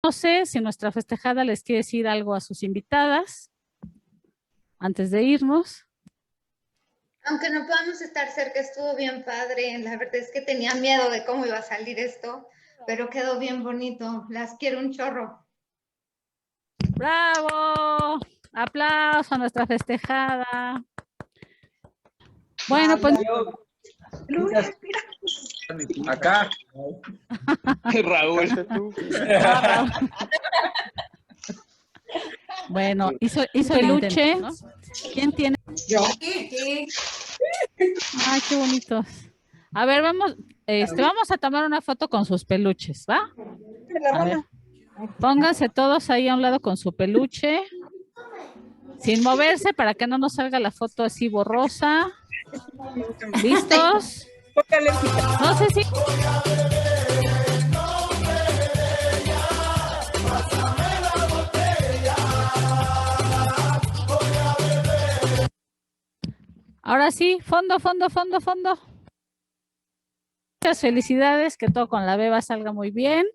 No sé si nuestra festejada les quiere decir algo a sus invitadas antes de irnos. Aunque no podamos estar cerca, estuvo bien padre. La verdad es que tenía miedo de cómo iba a salir esto, pero quedó bien bonito. Las quiero un chorro. ¡Bravo! Aplauso a nuestra festejada. Bueno, pues... Acá. Raúl. Bueno, hizo peluche, ¿no? ¿Quién tiene? Yo. Ay, qué bonitos. A ver, vamos a tomar una foto con sus peluches, ¿va? A ver, pónganse todos ahí a un lado con su peluche, sin moverse para que no nos salga la foto así borrosa. ¿Listos? No sé si... Ahora sí, fondo. Muchas felicidades, que todo con la beba salga muy bien.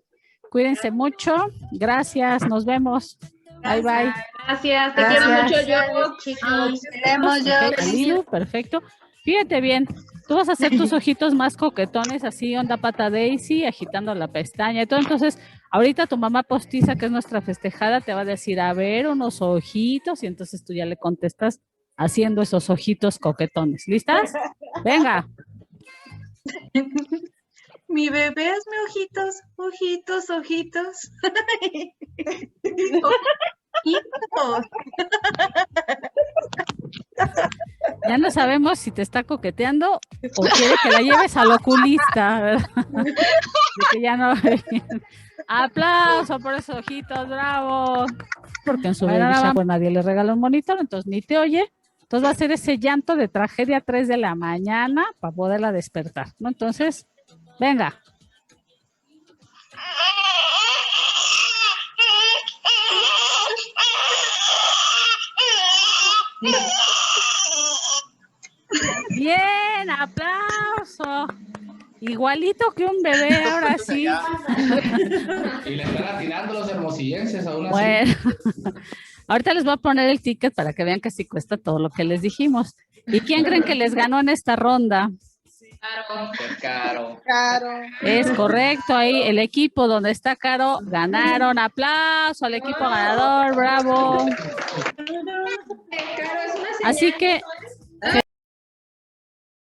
Cuídense mucho. Gracias, nos vemos. Bye. Gracias, te quiero mucho, yo. Chicos, queremos yo. Perfecto. Fíjate bien, tú vas a hacer tus ojitos más coquetones, así onda pata Daisy, agitando la pestaña y todo. Entonces, ahorita tu mamá postiza, que es nuestra festejada, te va a decir, a ver, unos ojitos, y entonces tú ya le contestas haciendo esos ojitos coquetones. ¿Listas? Venga. Mi bebé, hazme ojitos. Ojitos. Ya no sabemos si te está coqueteando o quiere que la lleves al oculista, ¿verdad? De que ya no ve bien. Aplauso por esos ojitos, bravo. Porque en su vida pues nadie le regala un monitor, entonces ni te oye. Entonces va a ser ese llanto de tragedia a 3 de la mañana para poderla despertar, ¿no? Entonces, venga. Bien, aplauso. Igualito que un bebé, ahora sí. Y le están atinando los hermosillenses aún así. Bueno, ahorita les voy a poner el ticket para que vean que sí cuesta todo lo que les dijimos. ¿Y quién creen que les ganó en esta ronda? Caro. Es correcto, ahí el equipo donde está Caro ganaron. Aplauso al equipo ganador, bravo. Así que